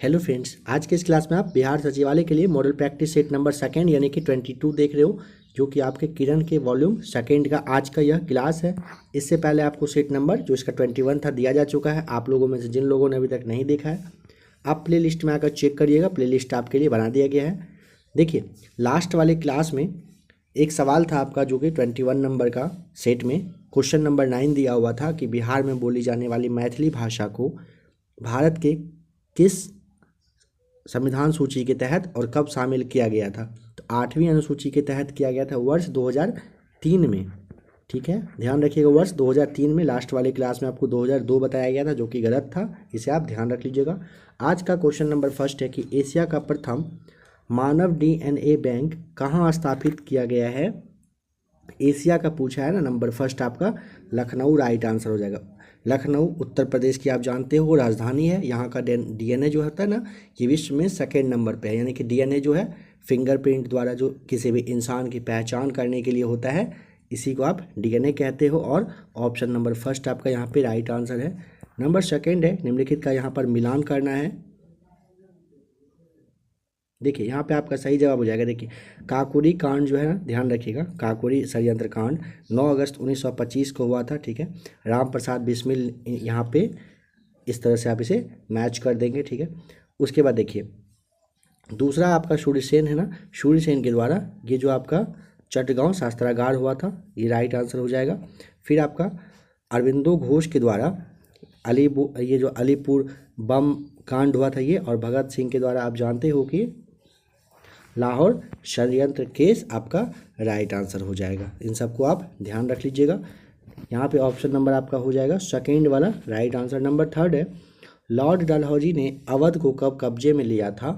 Hello friends, आज के इस क्लास में आप बिहार सचिवालय के लिए model practice set number second यानी कि 22 देख रहे हो, जो कि आपके किरण के वॉल्यूम सेकंड का आज का यह क्लास है। इससे पहले आपको सेट नंबर जो इसका 21 था दिया जा चुका है। आप लोगों में से जिन लोगों ने अभी तक नहीं देखा है, आप प्ले लिस्ट में आकर चेक करिएगा, प्ले लिस्ट आपके लिए बना दिया गया है। देखिए, लास्ट वाले क्लास में एक सवाल था आपका जो कि 21 नंबर का सेट में क्वेश्चन नंबर 9 दिया हुआ था कि बिहार में बोली जाने वाली मैथिली भाषा को भारत के किस संविधान सूची के तहत और कब शामिल किया गया था। तो 8वीं अनुसूची के तहत किया गया था वर्ष 2003 में। ठीक है, ध्यान रखिएगा, वर्ष 2003 में। लास्ट वाले क्लास में आपको 2002 बताया गया था, जो कि गलत था, इसे आप ध्यान रख लीजिएगा। आज का क्वेश्चन नंबर फर्स्ट है कि एशिया का प्रथम मानव डीएनए बैंक कहाँ स्थापित किया गया है। एशिया का पूछा है ना, नंबर फर्स्ट आपका लखनऊ राइट आंसर हो जाएगा। लखनऊ उत्तर प्रदेश की आप जानते हो राजधानी है। यहाँ का डीएनए जो होता है ना, ये विश्व में सेकेंड नंबर पे है। यानी कि डीएनए जो है फिंगरप्रिंट द्वारा जो किसी भी इंसान की पहचान करने के लिए होता है, इसी को आप डीएनए कहते हो। और ऑप्शन नंबर फर्स्ट आपका यहाँ पे राइट आंसर है। नंबर सेकेंड है निम्नलिखित का यहाँ पर मिलान करना है। देखिए, यहाँ पे आपका सही जवाब हो जाएगा। देखिए, काकोरी कांड जो है ना, ध्यान रखिएगा, काकोरी षड्यंत्र कांड 9 अगस्त 1925 को हुआ था। ठीक है, राम प्रसाद बिस्मिल यहाँ पे इस तरह से आप इसे मैच कर देंगे। ठीक है, उसके बाद देखिए दूसरा आपका सूर्यसेन है ना, सूर्यसेन के द्वारा ये जो आपका चटगांव शास्त्रागार हुआ था, ये राइट आंसर हो जाएगा। फिर आपका अरविंदो घोष के द्वारा ये जो अलीपुर बम कांड हुआ था ये, और भगत सिंह के द्वारा आप जानते हो कि लाहौर षड्यंत्र केस आपका राइट आंसर हो जाएगा। इन सबको आप ध्यान रख लीजिएगा। यहाँ पे ऑप्शन नंबर आपका हो जाएगा सेकेंड वाला राइट आंसर। नंबर थर्ड है लॉर्ड डलहौजी ने अवध को कब कब्जे में लिया था।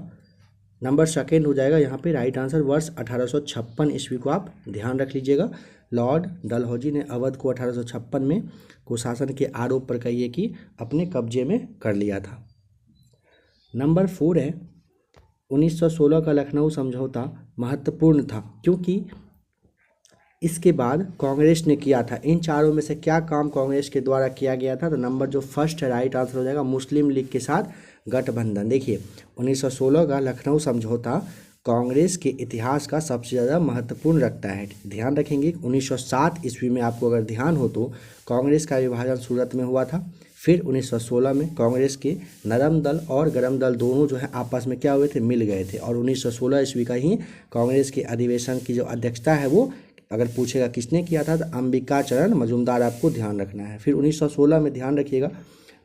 नंबर सेकेंड हो जाएगा यहाँ पे राइट आंसर वर्ष 1856 ईस्वी को आप ध्यान रख लीजिएगा। लॉर्ड डलहौजी ने अवध को 1856 में कुशासन के आरोप पर कहिए कि अपने कब्जे में कर लिया था। नंबर 4 है 1916 का लखनऊ समझौता महत्वपूर्ण था क्योंकि इसके बाद कांग्रेस ने किया था। इन चारों में से क्या काम कांग्रेस के द्वारा किया गया था। तो नंबर जो फर्स्ट है राइट आंसर हो जाएगा मुस्लिम लीग के साथ गठबंधन। देखिए, 1916 का लखनऊ समझौता कांग्रेस के इतिहास का सबसे ज़्यादा महत्वपूर्ण रखता है। ध्यान रखेंगे 1907 ईस्वी में आपको अगर ध्यान हो तो कांग्रेस का विभाजन सूरत में हुआ था। फिर 1916 में कांग्रेस के नरम दल और गरम दल दोनों जो है आपस में क्या हुए थे, मिल गए थे। और 1916 ईस्वी का ही कांग्रेस के अधिवेशन की जो अध्यक्षता है वो अगर पूछेगा किसने किया था तो अंबिका चरण मजूमदार आपको ध्यान रखना है। फिर 1916 में ध्यान रखिएगा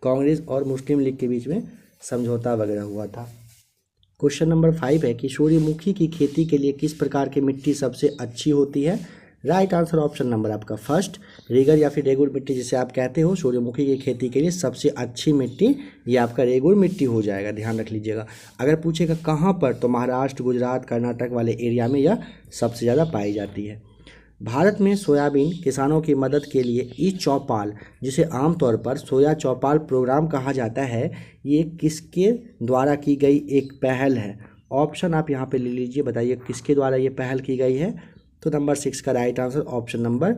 कांग्रेस और मुस्लिम लीग के बीच में समझौता वगैरह हुआ था। क्वेश्चन नंबर 5 है कि सूर्यमुखी की खेती के लिए किस प्रकार की मिट्टी सबसे अच्छी होती है। राइट आंसर ऑप्शन नंबर आपका फर्स्ट रेगुर या फिर रेगुर मिट्टी जिसे आप कहते हो। सूर्यमुखी की खेती के लिए सबसे अच्छी मिट्टी ये आपका रेगुर मिट्टी हो जाएगा, ध्यान रख लीजिएगा। अगर पूछेगा कहाँ पर, तो महाराष्ट्र, गुजरात, कर्नाटक वाले एरिया में यह सबसे ज़्यादा पाई जाती है। भारत में सोयाबीन किसानों की मदद के लिए ई चौपाल, जिसे आमतौर पर सोया चौपाल प्रोग्राम कहा जाता है, ये किसके द्वारा की गई एक पहल है। ऑप्शन आप यहाँ पे ले लीजिए, बताइए किसके द्वारा ये पहल की गई है। तो नंबर 6 का राइट आंसर ऑप्शन नंबर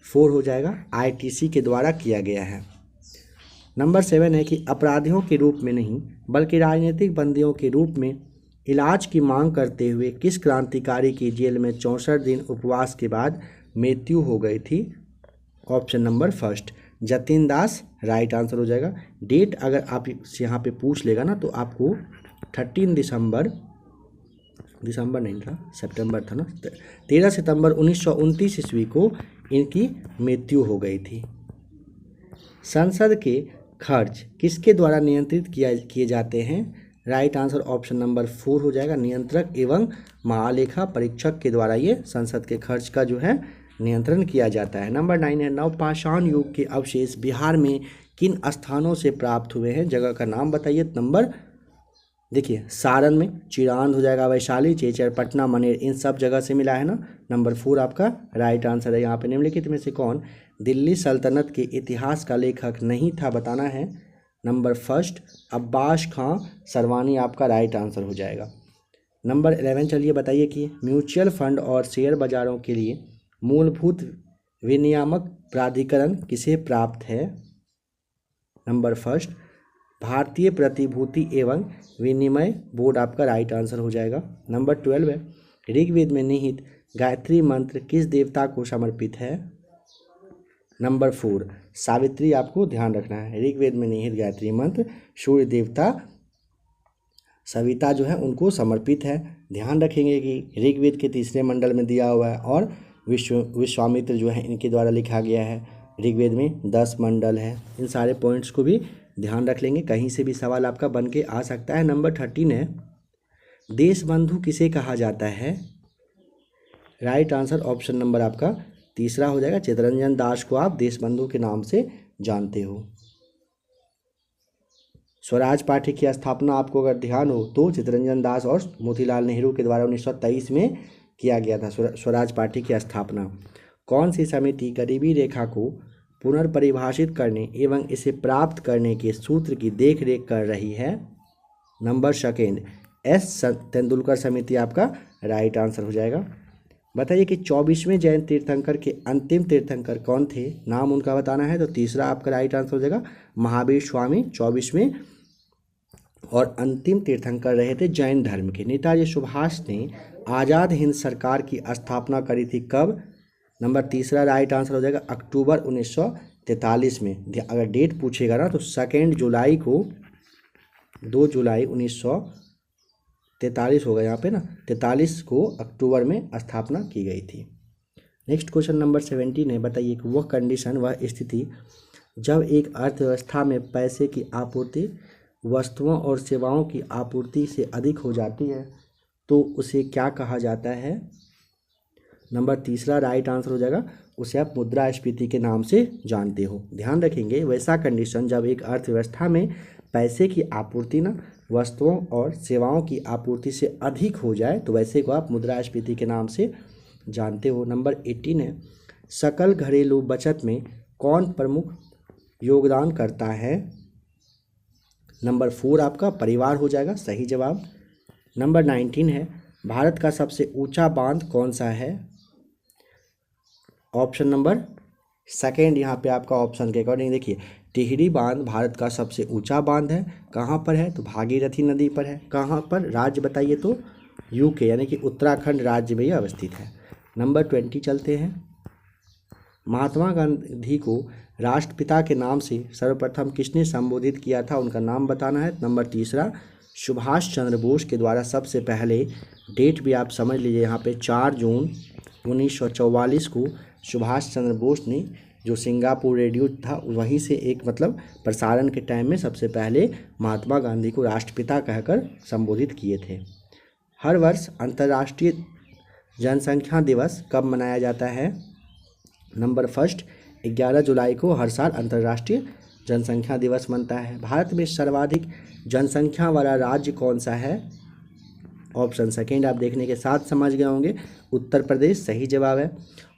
4 हो जाएगा, आईटीसी के द्वारा किया गया है। नंबर 7 है कि अपराधियों के रूप में नहीं बल्कि राजनीतिक बंदियों के रूप में इलाज की मांग करते हुए किस क्रांतिकारी की जेल में 64 दिन उपवास के बाद मृत्यु हो गई थी। ऑप्शन नंबर फर्स्ट जतिन दास राइट आंसर हो जाएगा। डेट अगर आप यहाँ पे पूछ लेगा ना, तो आपको 13 दिसंबर नहीं था, सितंबर था ना, 13 सितंबर 1929 ईस्वी को इनकी मृत्यु हो गई थी। संसद के खर्च किसके द्वारा नियंत्रित किए जाते हैं। राइट आंसर ऑप्शन नंबर 4 हो जाएगा, नियंत्रक एवं महालेखा परीक्षक के द्वारा ये संसद के खर्च का जो है नियंत्रण किया जाता है। नंबर 9 है नवपाषाण युग के अवशेष बिहार में किन स्थानों से प्राप्त हुए हैं। जगह का नाम बताइए। नंबर देखिए, सारण में चिरांद हो जाएगा, वैशाली, चेचर, पटना, मनेर, इन सब जगह से मिला है ना। नंबर 4 आपका राइट आंसर है। यहाँ पे निम्नलिखित में से कौन दिल्ली सल्तनत के इतिहास का लेखक नहीं था, बताना है। नंबर फर्स्ट अब्बास खां सरवानी आपका राइट आंसर हो जाएगा। नंबर 11 चलिए बताइए कि म्यूचुअल फंड और शेयर बाजारों के लिए मूलभूत विनियामक प्राधिकरण किसे प्राप्त है। नंबर फर्स्ट भारतीय प्रतिभूति एवं विनिमय बोर्ड आपका राइट आंसर हो जाएगा। नंबर 12 है, ऋग्वेद में निहित गायत्री मंत्र किस देवता को समर्पित है? नंबर 4 सावित्री आपको ध्यान रखना है। ऋग्वेद में निहित गायत्री मंत्र सूर्य देवता सविता जो है उनको समर्पित है। ध्यान रखेंगे कि ऋग्वेद के तीसरे मंडल में दिया हुआ है और विश्वामित्र जो है इनके द्वारा लिखा गया है। ऋग्वेद में 10 मंडल है। इन सारे पॉइंट्स को भी ध्यान रख लेंगे, कहीं से भी सवाल आपका बन के आ सकता है। नंबर 13 है, देशबंधु किसे कहा जाता है? राइट आंसर ऑप्शन नंबर आपका तीसरा हो जाएगा। चित्तरंजन दास को आप देशबंधु के नाम से जानते हो। स्वराज पार्टी की स्थापना आपको अगर ध्यान हो तो चित्तरंजन दास और मोतीलाल नेहरू के द्वारा 1923 में किया गया था स्वराज पार्टी की स्थापना। कौन सी समिति गरीबी रेखा को पुनर्परिभाषित करने एवं इसे प्राप्त करने के सूत्र की देखरेख कर रही है? नंबर 2 एस तेंदुलकर समिति आपका राइट आंसर हो जाएगा। बताइए कि 24वें जैन तीर्थंकर के अंतिम तीर्थंकर कौन थे? नाम उनका बताना है, तो तीसरा आपका राइट आंसर हो जाएगा महावीर स्वामी 24वें और अंतिम तीर्थंकर रहे थे जैन धर्म के। नेताजी सुभाष ने आज़ाद हिंद सरकार की स्थापना करी थी कब? नंबर तीसरा राइट आंसर हो जाएगा अक्टूबर 1943 में। अगर डेट पूछेगा ना तो 2 जुलाई को 2 जुलाई 1943 होगा यहाँ पे ना, 43 को अक्टूबर में स्थापना की गई थी। नेक्स्ट क्वेश्चन नंबर 17 है, बताइए कि वह कंडीशन, वह स्थिति जब एक अर्थव्यवस्था में पैसे की आपूर्ति वस्तुओं और सेवाओं की आपूर्ति से अधिक हो जाती है तो उसे क्या कहा जाता है? नंबर तीसरा राइट आंसर हो जाएगा, उसे आप मुद्रास्फीति के नाम से जानते हो। ध्यान रखेंगे, वैसा कंडीशन जब एक अर्थव्यवस्था में पैसे की आपूर्ति ना वस्तुओं और सेवाओं की आपूर्ति से अधिक हो जाए तो वैसे को आप मुद्रास्फीति के नाम से जानते हो। नंबर 18 है, सकल घरेलू बचत में कौन प्रमुख योगदान करता है? नंबर 4 आपका परिवार हो जाएगा सही जवाब। नंबर 19 है, भारत का सबसे ऊंचा बांध कौन सा है? ऑप्शन नंबर 2 यहाँ पे आपका ऑप्शन के अकॉर्डिंग देखिए, टिहरी बांध भारत का सबसे ऊंचा बांध है। कहाँ पर है? तो भागीरथी नदी पर है। कहाँ पर? राज्य बताइए तो यूके यानी कि उत्तराखंड राज्य में यह अवस्थित है। नंबर 20 चलते हैं, महात्मा गांधी को राष्ट्रपिता के नाम से सर्वप्रथम किसने संबोधित किया था? उनका नाम बताना है। नंबर तीसरा, सुभाष चंद्र बोस के द्वारा सबसे पहले, डेट भी आप समझ लीजिए यहाँ पे 4 जून 1944 को सुभाष चंद्र बोस ने जो सिंगापुर रेडियो था वहीं से एक प्रसारण के टाइम में सबसे पहले महात्मा गांधी को राष्ट्रपिता कहकर संबोधित किए थे। हर वर्ष अंतर्राष्ट्रीय जनसंख्या दिवस कब मनाया जाता है? नंबर 1 11 जुलाई को हर साल अंतर्राष्ट्रीय जनसंख्या दिवस मनता है। भारत में सर्वाधिक जनसंख्या वाला राज्य कौन सा है? ऑप्शन 2 आप देखने के साथ समझ गए होंगे, उत्तर प्रदेश सही जवाब है।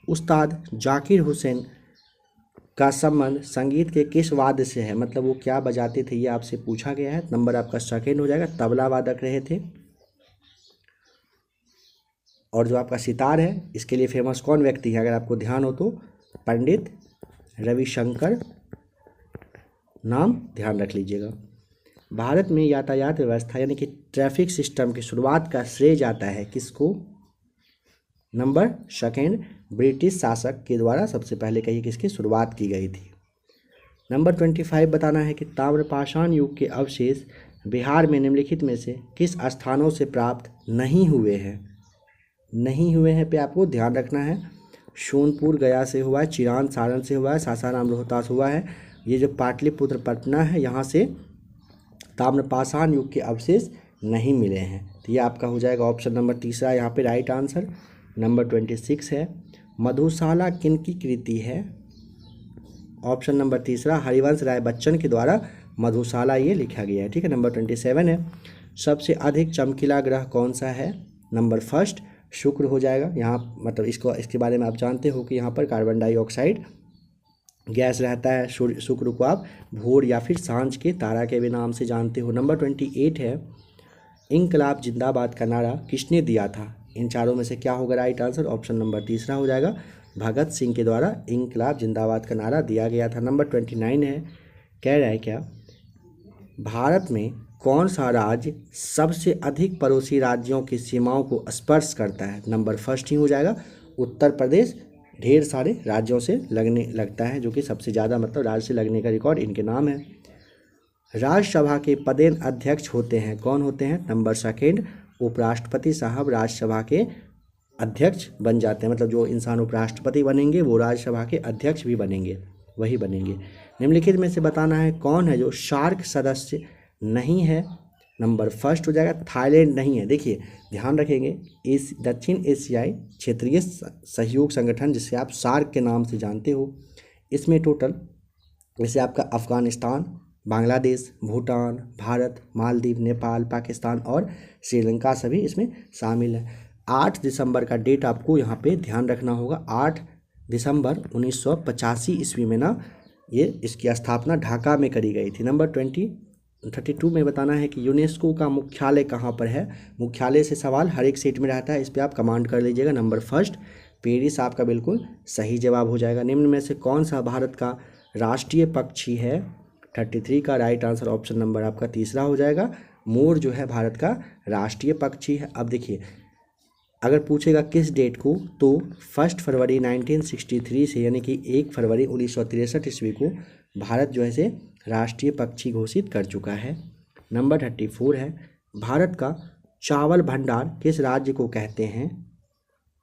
उस्ताद जाकिर हुसैन का संबंध संगीत के किस वाद्य से है? वो क्या बजाते थे ये आपसे पूछा गया है। नंबर आपका 2 हो जाएगा, तबला वादक रहे थे। और जो आपका सितार है इसके लिए फेमस कौन व्यक्ति है अगर आपको ध्यान हो तो? पंडित रविशंकर, नाम ध्यान रख लीजिएगा। भारत में यातायात व्यवस्था यानी कि ट्रैफिक सिस्टम की शुरुआत का श्रेय जाता है किसको? नंबर 2 ब्रिटिश शासक के द्वारा सबसे पहले कही किसकी शुरुआत की गई थी। नंबर 25 बताना है कि ताम्रपाषाण युग के अवशेष बिहार में निम्नलिखित में से किस स्थानों से प्राप्त नहीं हुए हैं? नहीं हुए हैं पे आपको ध्यान रखना है। सोनपुर गया से हुआ है, चिरान सारण से हुआ है, सासाराम रोहतास हुआ है। ये जो पाटलिपुत्र पटना है यहाँ से ताम्रपाषाण युग के अवशेष नहीं मिले हैं। तो ये आपका हो जाएगा ऑप्शन नंबर 3 यहाँ पे राइट आंसर। नंबर 26 है, मधुशाला किनकी कृति है? ऑप्शन नंबर 3 हरिवंश राय बच्चन के द्वारा मधुशाला ये लिखा गया है। ठीक है। नंबर 27 है, सबसे अधिक चमकीला ग्रह कौन सा है? नंबर 1 शुक्र हो जाएगा। यहाँ इसके बारे में आप जानते हो कि यहाँ पर कार्बन डाइऑक्साइड गैस रहता है। शुक्र को आप भोर या फिर सांझ के तारा के भी नाम से जानते हो। नंबर 28 है, इंकलाब जिंदाबाद का नारा किसने दिया था? इन चारों में से क्या होगा राइट आंसर? ऑप्शन नंबर 3 हो जाएगा, भगत सिंह के द्वारा इंकलाब जिंदाबाद का नारा दिया गया था। नंबर 29 है, कह रहा है क्या भारत में कौन सा राज्य सबसे अधिक पड़ोसी राज्यों की सीमाओं को स्पर्श करता है? नंबर फर्स्ट ही हो जाएगा उत्तर प्रदेश। ढेर सारे राज्यों से लगने लगता है, जो कि सबसे ज़्यादा मतलब राज्य से लगने का रिकॉर्ड इनके नाम है। राज्यसभा के पदेन अध्यक्ष होते हैं, कौन होते हैं? नंबर सेकेंड उपराष्ट्रपति साहब राज्यसभा के अध्यक्ष बन जाते हैं, मतलब जो इंसान उपराष्ट्रपति बनेंगे वो राज्यसभा के अध्यक्ष भी बनेंगे, वही बनेंगे। निम्नलिखित में से बताना है कौन है जो सार्क सदस्य नहीं है? नंबर फर्स्ट हो जाएगा थाईलैंड नहीं है। देखिए ध्यान रखेंगे, इस दक्षिण एशियाई क्षेत्रीय सहयोग संगठन जिसे आप सार्क के नाम से जानते हो, इसमें टोटल जैसे आपका अफगानिस्तान, बांग्लादेश, भूटान, भारत, मालदीव, नेपाल, पाकिस्तान और श्रीलंका सभी इसमें शामिल है। 8 दिसंबर का डेट आपको यहाँ पे ध्यान रखना होगा। 8 दिसंबर 1985 ईस्वी में ना ये इसकी स्थापना ढाका में करी गई थी। नंबर 32 में बताना है कि यूनेस्को का मुख्यालय कहाँ पर है? मुख्यालय से सवाल हर एक सेट में रहता है, इस पर आप कमांड कर लीजिएगा। नंबर फर्स्ट पेरिस आपका बिल्कुल सही जवाब हो जाएगा। निम्न में से कौन सा भारत का राष्ट्रीय पक्षी है? 33 का राइट आंसर ऑप्शन नंबर आपका तीसरा हो जाएगा। मोर जो है भारत का राष्ट्रीय पक्षी है। अब देखिए अगर पूछेगा किस डेट को, तो 1 फरवरी 1963 से यानी कि 1 फरवरी 1963 ईस्वी को भारत जो है से राष्ट्रीय पक्षी घोषित कर चुका है। नंबर 34 है भारत का चावल भंडार किस राज्य को कहते हैं?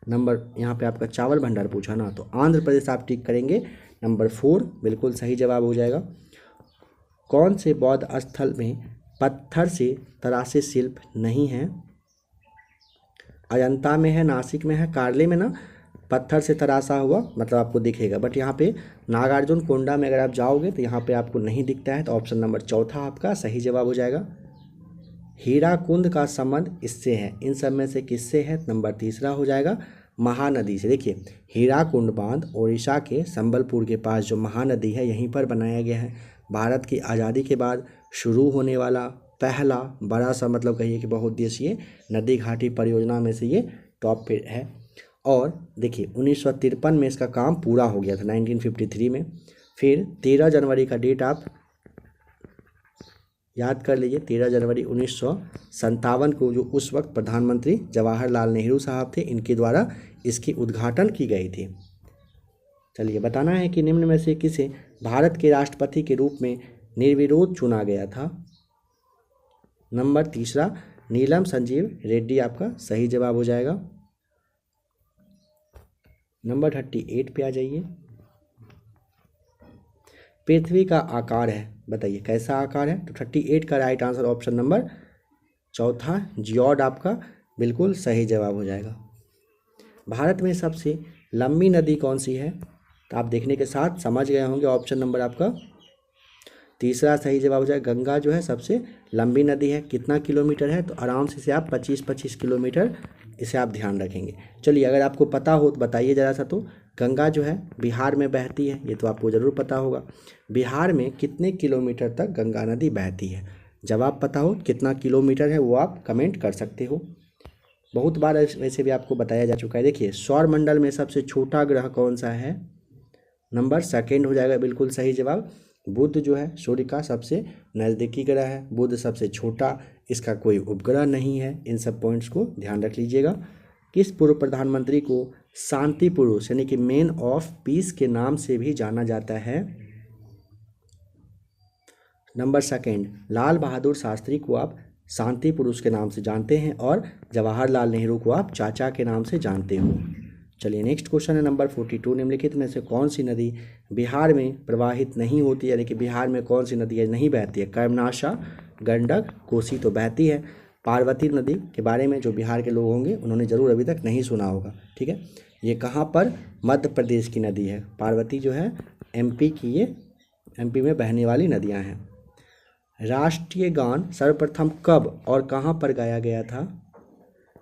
नंबर यहाँ पे आपका चावल भंडार पूछा ना, तो आंध्र प्रदेश आप टिक करेंगे। नंबर 4 बिल्कुल सही जवाब हो जाएगा। कौन से बौद्ध स्थल में पत्थर से तराशे शिल्प नहीं है? अजंता में है, नासिक में है, कार्ले में ना पत्थर से तराशा हुआ मतलब आपको दिखेगा, बट यहाँ पे नागार्जुन कोंडा में अगर आप जाओगे तो यहाँ पे आपको नहीं दिखता है, तो ऑप्शन नंबर चौथा आपका सही जवाब हो जाएगा। हीराकुंड का संबंध इससे है, इन सब में से किससे है? नंबर तीसरा हो जाएगा महानदी से। देखिए हीराकुंड बांध ओडिशा के संबलपुर के पास जो महानदी है यहीं पर बनाया गया है। भारत की आज़ादी के बाद शुरू होने वाला पहला बड़ा सा मतलब कहिए कि बहुउद्देशीय नदी घाटी परियोजना में से ये टॉप पे है। और देखिए 1953 में इसका काम पूरा हो गया था 1953 में। फिर 13 जनवरी का डेट आप याद कर लीजिए, 13 जनवरी 1957 को जो उस वक्त प्रधानमंत्री जवाहरलाल नेहरू साहब थे, इनके द्वारा इसकी उद्घाटन की गई थी। चलिए बताना है कि निम्न में से किसे भारत के राष्ट्रपति के रूप में निर्विरोध चुना गया था? नंबर तीसरा नीलम संजीव रेड्डी आपका सही जवाब हो जाएगा। नंबर 38 पे आ जाइए। पृथ्वी का आकार है, बताइए कैसा आकार है? तो 38 का राइट आंसर ऑप्शन नंबर चौथा जियोड आपका बिल्कुल सही जवाब हो जाएगा। भारत में सबसे लंबी नदी कौन सी है? तो आप देखने के साथ समझ गए होंगे, ऑप्शन नंबर आपका तीसरा सही जवाब हो जाएगा। गंगा जो है सबसे लंबी नदी है, कितना किलोमीटर है? तो आराम से आप 25-25 किलोमीटर, इसे आप ध्यान रखेंगे। चलिए अगर आपको पता हो तो बताइए ज़रा सा। तो गंगा जो है बिहार में बहती है, ये तो आपको ज़रूर पता होगा। बिहार में कितने किलोमीटर तक गंगा नदी बहती है? जवाब पता हो कितना किलोमीटर है वो आप कमेंट कर सकते हो। बहुत बार वैसे भी आपको बताया जा चुका है। देखिए सौरमंडल में सबसे छोटा ग्रह कौन सा है? नंबर सेकेंड हो जाएगा बिल्कुल सही जवाब। बुध जो है सूर्य का सबसे नज़दीकी ग्रह है, बुध सबसे छोटा, इसका कोई उपग्रह नहीं है। इन सब पॉइंट्स को ध्यान रख लीजिएगा। किस पूर्व प्रधानमंत्री को शांति पुरुष यानी कि मैन ऑफ पीस के नाम से भी जाना जाता है? नंबर सेकेंड लाल बहादुर शास्त्री को आप शांति पुरुष के नाम से जानते हैं और जवाहरलाल नेहरू को आप चाचा के नाम से जानते हो। चलिए नेक्स्ट क्वेश्चन है नंबर 42। निम्नलिखित में से कौन सी नदी बिहार में प्रवाहित नहीं होती है? यानी कि बिहार में कौन सी नदी नहीं बहती है? कर्मनाशा, गंडक, कोसी तो बहती है। पार्वती नदी के बारे में जो बिहार के लोग होंगे उन्होंने ज़रूर अभी तक नहीं सुना होगा, ठीक है। ये कहाँ पर? मध्य प्रदेश की नदी है। पार्वती जो है एमपी की, ये एमपी में बहने वाली नदियाँ हैं। राष्ट्रीय गान सर्वप्रथम कब और कहाँ पर गाया गया था?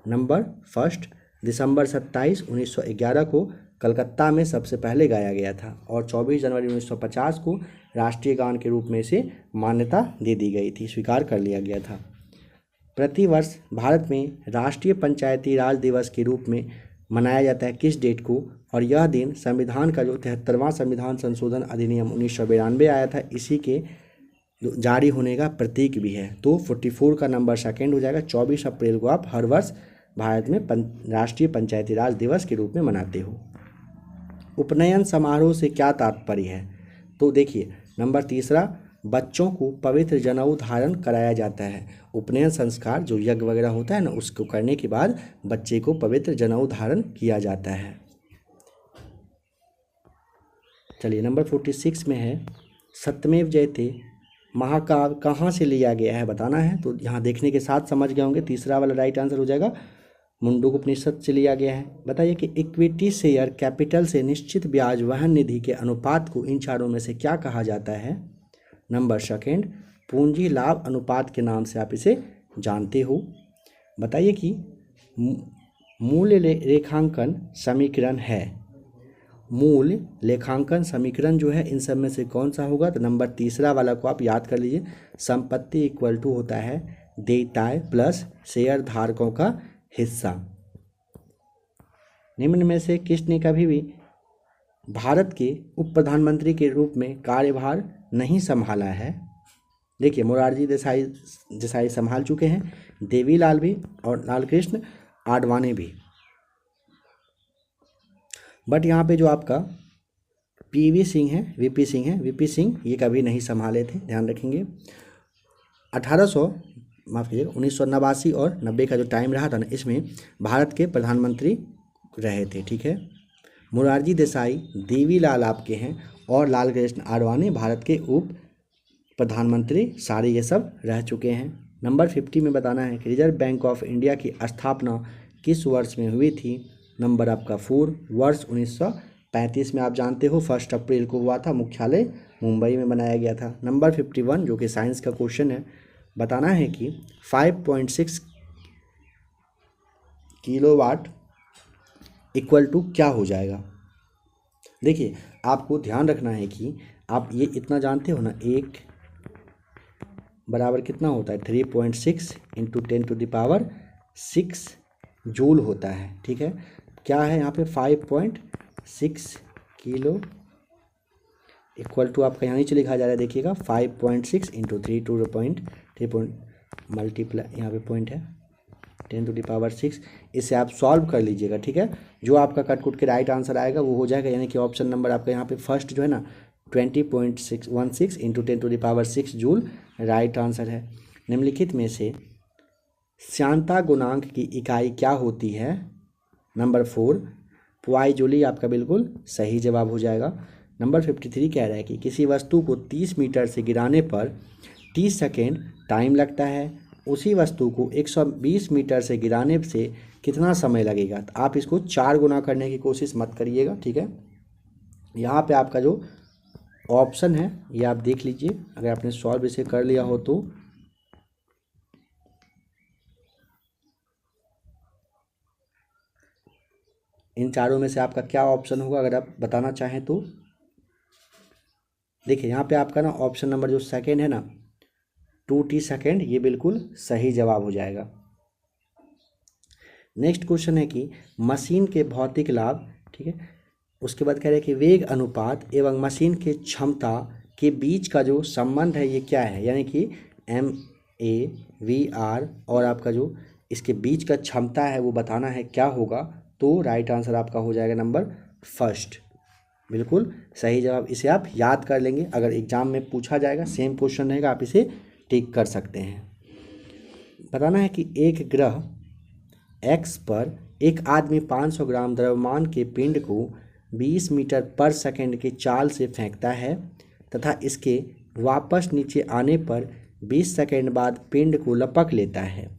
नंबर फर्स्ट दिसंबर 27, 1911 को कलकत्ता में सबसे पहले गाया गया था और 24 जनवरी 1950 को राष्ट्रीय गान के रूप में इसे मान्यता दे दी गई थी, स्वीकार कर लिया गया था। प्रतिवर्ष भारत में राष्ट्रीय पंचायती राज दिवस के रूप में मनाया जाता है किस डेट को? और यह दिन संविधान का जो 73वां संविधान संशोधन अधिनियम 1992 आया था, इसी के जारी होने का प्रतीक भी है। तो 44 का नंबर सेकेंड हो जाएगा। 24 अप्रैल को आप हर वर्ष भारत में राष्ट्रीय पंचायती राज दिवस के रूप में मनाते हो। उपनयन समारोह से क्या तात्पर्य है? तो देखिए नंबर तीसरा, बच्चों को पवित्र जनेऊ धारण कराया जाता है। उपनयन संस्कार जो यज्ञ वगैरह होता है ना, उसको करने के बाद बच्चे को पवित्र जनेऊ धारण किया जाता है। चलिए नंबर 46 में है, सत्यमेव जयते महाकाव्य कहाँ से लिया गया है बताना है। तो यहाँ देखने के साथ समझ गए होंगे, तीसरा वाला राइट आंसर हो जाएगा, मुंडकोपनिषद से लिया गया है। बताइए कि इक्विटी शेयर कैपिटल से निश्चित ब्याज वहन निधि के अनुपात को इन चारों में से क्या कहा जाता है? नंबर सेकेंड, पूंजी लाभ अनुपात के नाम से आप इसे जानते हो। बताइए कि मूल्य रेखांकन समीकरण है, मूल लेखांकन समीकरण जो है इन सब में से कौन सा होगा? तो नंबर तीसरा वाला को आप याद कर लीजिए, संपत्ति इक्वल टू होता है देयताएं प्लस शेयर धारकों का हिस्सा। निम्न में से किसने कभी भी भारत के उप प्रधानमंत्री के रूप में कार्यभार नहीं संभाला है? देखिए मोरारजी देसाई संभाल चुके हैं, देवीलाल भी और लालकृष्ण आडवाणी भी। बट यहाँ पे जो आपका पीवी सिंह है, वीपी सिंह है, वीपी सिंह ये कभी नहीं संभाले थे, ध्यान रखेंगे। 1989 और 90 का जो टाइम रहा था ना, इसमें भारत के प्रधानमंत्री रहे थे, ठीक है। मोरारजी देसाई, देवीलाल आपके हैं और लालकृष्ण आडवाणी भारत के उप प्रधानमंत्री, सारे ये सब रह चुके हैं। नंबर 50 में बताना है कि रिजर्व बैंक ऑफ इंडिया की स्थापना किस वर्ष में हुई थी? नंबर आपका 4, वर्ष 1935 में। आप जानते हो 1 अप्रैल को हुआ था, मुख्यालय मुंबई में बनाया गया था। नंबर 51 जो कि साइंस का क्वेश्चन है, बताना है कि 5.6 किलोवाट इक्वल टू क्या हो जाएगा? देखिए आपको ध्यान रखना है कि आप ये इतना जानते हो ना, 1 बराबर कितना होता है? 3.6 इंटू 10⁶ जूल होता है, ठीक है। क्या है यहाँ पे? 5.6 किलो इक्वल टू आपका यहाँ नीचे लिखा जा रहा है, देखिएगा 5.6 इंटू 3 मल्टीप्लाई, यहाँ पे पॉइंट है 10⁶। इसे आप सॉल्व कर लीजिएगा, ठीक है। जो आपका कट के राइट आंसर आएगा वो हो जाएगा, यानी कि ऑप्शन नंबर आपका यहाँ पे फर्स्ट जो है ना 20.616 इंटू 10⁶ जूल राइट आंसर है। निम्नलिखित में से श्यानता गुणांक की इकाई क्या होती है? नंबर 4 पॉइज़ जूल आपका बिल्कुल सही जवाब हो जाएगा। नंबर 53 कह रहा है कि किसी वस्तु को 30 मीटर से गिराने पर 30 सेकेंड टाइम लगता है, उसी वस्तु को 120 मीटर से गिराने से कितना समय लगेगा? तो आप इसको 4 गुना करने की कोशिश मत करिएगा, ठीक है। यहाँ पे आपका जो ऑप्शन है ये आप देख लीजिए, अगर आपने सॉल्व इसे कर लिया हो तो। इन चारों में से आपका क्या ऑप्शन होगा अगर आप बताना चाहें तो? देखिए यहाँ पे आपका ना ऑप्शन नंबर जो सेकेंड है ना 2t सेकेंड, ये बिल्कुल सही जवाब हो जाएगा। नेक्स्ट क्वेश्चन है कि मशीन के भौतिक लाभ, ठीक है, उसके बाद कह रहे हैं कि वेग अनुपात एवं मशीन के क्षमता के बीच का जो संबंध है ये क्या है? यानी कि MAVR और आपका जो इसके बीच का क्षमता है वो बताना है, क्या होगा? तो राइट आंसर आपका हो जाएगा नंबर फर्स्ट, बिल्कुल सही जवाब। इसे आप याद कर लेंगे, अगर एग्जाम में पूछा जाएगा सेम क्वेश्चन रहेगा, आप इसे टिक कर सकते हैं। बताना है कि एक ग्रह X पर एक आदमी 500 ग्राम द्रव्यमान के पिंड को 20 मीटर पर सेकंड की चाल से फेंकता है तथा इसके वापस नीचे आने पर 20 सेकंड बाद पिंड को लपक लेता है।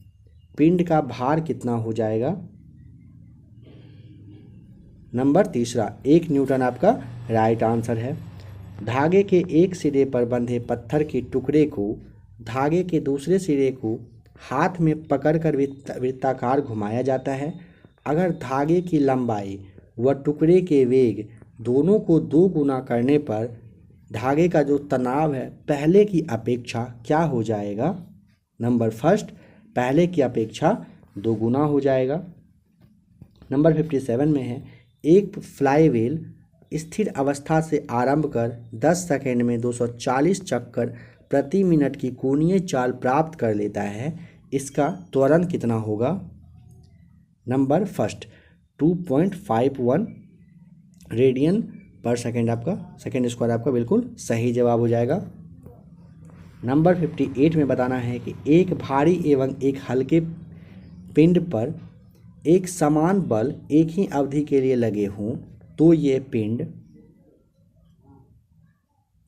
पिंड का भार कितना हो जाएगा? नंबर तीसरा 1 न्यूटन आपका राइट आंसर है। धागे के एक सिरे पर बंधे पत्थर के टुकड़े को धागे के दूसरे सिरे को हाथ में पकड़कर वृत्ताकार घुमाया जाता है। अगर धागे की लंबाई व टुकड़े के वेग दोनों को 2 गुना करने पर धागे का जो तनाव है पहले की अपेक्षा क्या हो जाएगा? नंबर फर्स्ट पहले की अपेक्षा 2 गुना हो जाएगा। नंबर 57 में है एक फ्लाईव्हील स्थिर अवस्था से आरंभ कर 10 सेकंड में 240 चक्कर प्रति मिनट की कोणीय चाल प्राप्त कर लेता है, इसका त्वरण कितना होगा? नंबर फर्स्ट 2.51 रेडियन पर सेकेंड, आपका सेकेंड स्क्वायर आपका बिल्कुल सही जवाब हो जाएगा। नंबर 58 में बताना है कि एक भारी एवं एक हल्के पिंड पर एक समान बल एक ही अवधि के लिए लगे हों तो ये पिंड,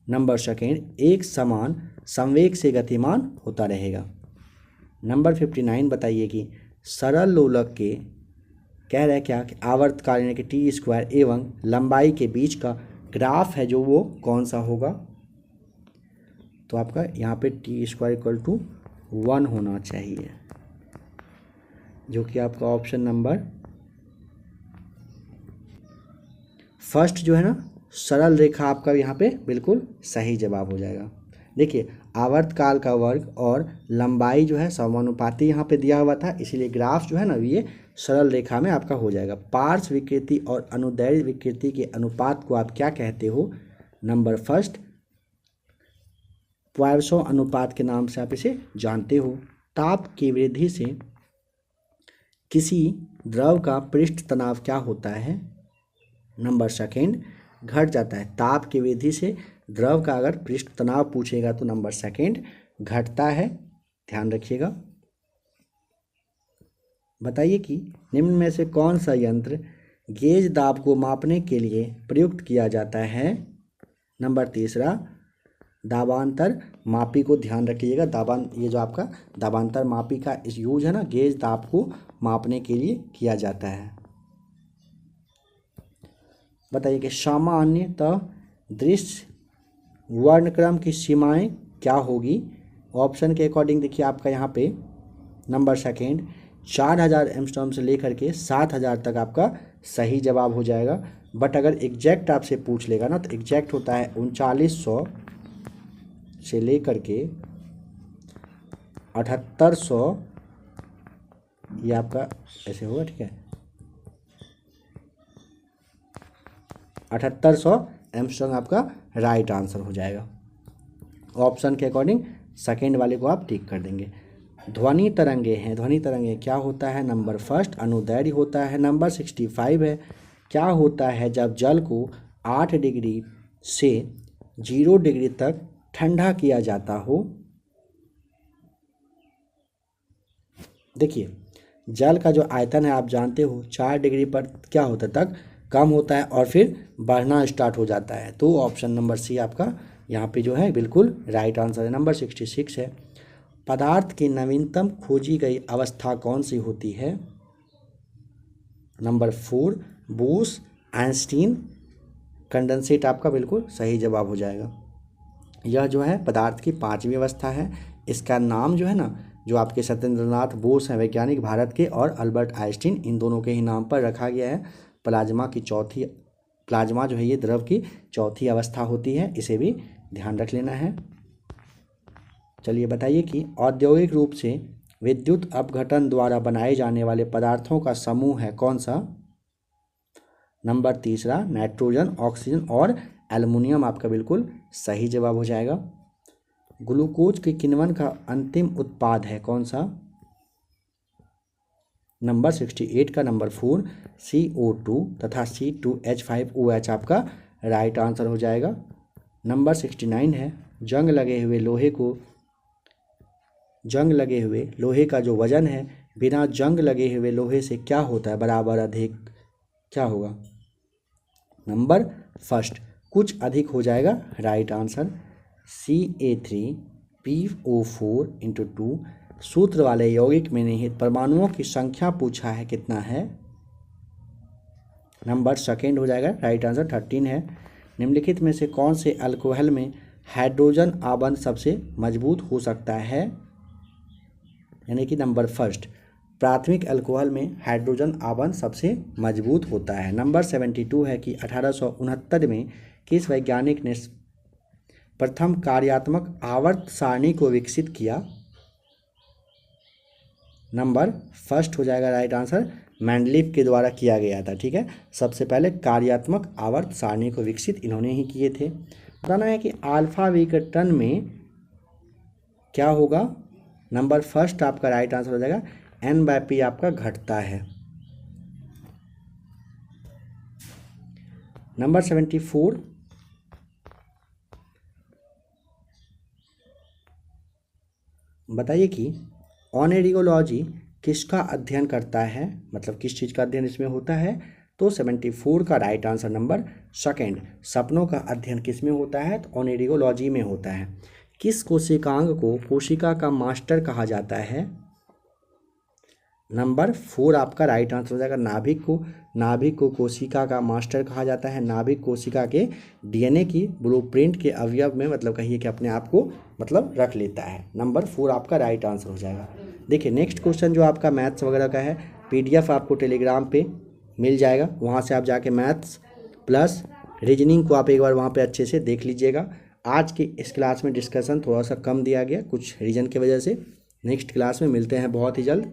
नंबर सेकेंड, एक समान संवेग से गतिमान होता रहेगा। नंबर 59 बताइए कि सरल लोलक के कह रहे हैं क्या कि आवर्तकाल यानी कि टी स्क्वायर एवं लंबाई के बीच का ग्राफ है जो वो कौन सा होगा? तो आपका यहाँ पे टी स्क्वायर इक्वल टू 1 होना चाहिए, जो कि आपका ऑप्शन नंबर फर्स्ट जो है ना सरल रेखा आपका यहाँ पे बिल्कुल सही जवाब हो जाएगा। देखिए आवर्तकाल का वर्ग और लंबाई जो है समानुपाती यहाँ पे दिया हुआ था, इसीलिए ग्राफ जो है ना ये सरल रेखा में आपका हो जाएगा। पार्श्व विकृति और अनुदैर्ध्य विकृति के अनुपात को आप क्या कहते हो? नंबर फर्स्ट पोइसो अनुपात के नाम से आप इसे जानते हो। ताप की वृद्धि से किसी द्रव का पृष्ठ तनाव क्या होता है? नंबर सेकेंड घट जाता है। ताप की वृद्धि से द्रव का अगर पृष्ठ तनाव पूछेगा तो नंबर सेकेंड घटता है, ध्यान रखिएगा। बताइए कि निम्न में से कौन सा यंत्र गेज दाब को मापने के लिए प्रयुक्त किया जाता है? नंबर तीसरा दाबांतर मापी को ध्यान रखिएगा। ये जो आपका दाबांतर मापी का इस यूज है ना गेज दाब को मापने के लिए किया जाता है। बताइए कि सामान्यतः दृश्य वर्णक्रम की सीमाएं क्या होगी? ऑप्शन के अकॉर्डिंग देखिए आपका यहाँ पे नंबर सेकेंड 4000 एंगस्ट्रॉम से लेकर के 7000 तक आपका सही जवाब हो जाएगा। बट अगर एग्जैक्ट आपसे पूछ लेगा ना तो एग्जैक्ट होता है 3900 से लेकर के 7800, ये आपका ऐसे होगा, ठीक है, 7800 एंगस्ट्रॉम आपका राइट आंसर हो जाएगा। ऑप्शन के अकॉर्डिंग सेकेंड वाले को आप टिक कर देंगे। ध्वनि तरंगे हैं, ध्वनि तरंगे क्या होता है? नंबर फर्स्ट अनुदैर्ध्य होता है। नंबर 65 है क्या होता है जब जल को 8 डिग्री से 0 डिग्री तक ठंडा किया जाता हो? देखिए जल का जो आयतन है आप जानते हो 4 डिग्री पर क्या होता है तक कम होता है और फिर बढ़ना स्टार्ट हो जाता है, तो ऑप्शन नंबर सी आपका यहाँ पे जो है बिल्कुल राइट आंसर है। नंबर 66 है पदार्थ की नवीनतम खोजी गई अवस्था कौन सी होती है? नंबर 4 बोस आइंस्टीन कंडेंसेट आपका बिल्कुल सही जवाब हो जाएगा। यह जो है पदार्थ की 5वीं अवस्था है। इसका नाम जो है ना जो आपके सत्येंद्रनाथ बोस हैं वैज्ञानिक भारत के और अल्बर्ट आइंस्टीन इन दोनों के ही नाम पर रखा गया है। प्लाज्मा जो है ये द्रव की चौथी अवस्था होती है, इसे भी ध्यान रख लेना है। चलिए बताइए कि औद्योगिक रूप से विद्युत अपघटन द्वारा बनाए जाने वाले पदार्थों का समूह है कौन सा? नंबर तीसरा नाइट्रोजन, ऑक्सीजन और एल्युमिनियम आपका बिल्कुल सही जवाब हो जाएगा। ग्लूकोज के किण्वन का अंतिम उत्पाद है कौन सा? नंबर 68 का नंबर 4 CO2 तथा C2H5OH आपका राइट आंसर हो जाएगा। नंबर 69 है जंग लगे हुए लोहे का जो वजन है बिना जंग लगे हुए लोहे से क्या होता है? बराबर, अधिक, क्या होगा? नंबर फर्स्ट कुछ अधिक हो जाएगा राइट आंसर। Ca3PO4 × 2 सूत्र वाले यौगिक में निहित परमाणुओं की संख्या पूछा है, कितना है? नंबर सेकेंड हो जाएगा राइट आंसर 13 है। निम्नलिखित में से कौन से अल्कोहल में हाइड्रोजन आबंध सबसे मजबूत हो सकता है? यानी कि नंबर फर्स्ट प्राथमिक अल्कोहल में हाइड्रोजन आबंध सबसे मजबूत होता है। नंबर 72 है कि 1869 में किस वैज्ञानिक ने प्रथम कार्यात्मक आवर्त सारणी को विकसित किया? नंबर फर्स्ट हो जाएगा राइट आंसर मेंडलीफ के द्वारा किया गया था, ठीक है। सबसे पहले कार्यात्मक आवर्त सारणी को विकसित इन्होंने ही किए थे। बताना है कि अल्फा विकटन में क्या होगा, नंबर फर्स्ट आपका राइट आंसर हो जाएगा, n/p आपका घटता है। नंबर 74, बताइए कि ऑनेरियोलॉजी किसका अध्ययन करता है, मतलब किस चीज़ का अध्ययन इसमें होता है। तो 74 का राइट आंसर नंबर सेकंड, सपनों का अध्ययन किस में होता है, तो ऑनेरियोलॉजी में होता है। किस कोशिकांग को कोशिका का मास्टर कहा जाता है, नंबर 4 आपका राइट आंसर हो जाएगा, नाभिक को कोशिका का मास्टर कहा जाता है। नाभिक कोशिका के डीएनए की ब्लूप्रिंट के अवयव में, मतलब कहिए कि अपने आप को मतलब रख लेता है। नंबर 4 आपका राइट आंसर हो जाएगा। देखिए नेक्स्ट क्वेश्चन जो आपका मैथ्स वगैरह का है, पीडीएफ आपको टेलीग्राम पे मिल जाएगा, वहाँ से आप जाके मैथ्स प्लस रीजनिंग को आप एक बार वहाँ पे अच्छे से देख लीजिएगा। आज की इस क्लास में डिस्कशन थोड़ा सा कम दिया गया कुछ रीजन की वजह से। नेक्स्ट क्लास में मिलते हैं बहुत ही जल्द।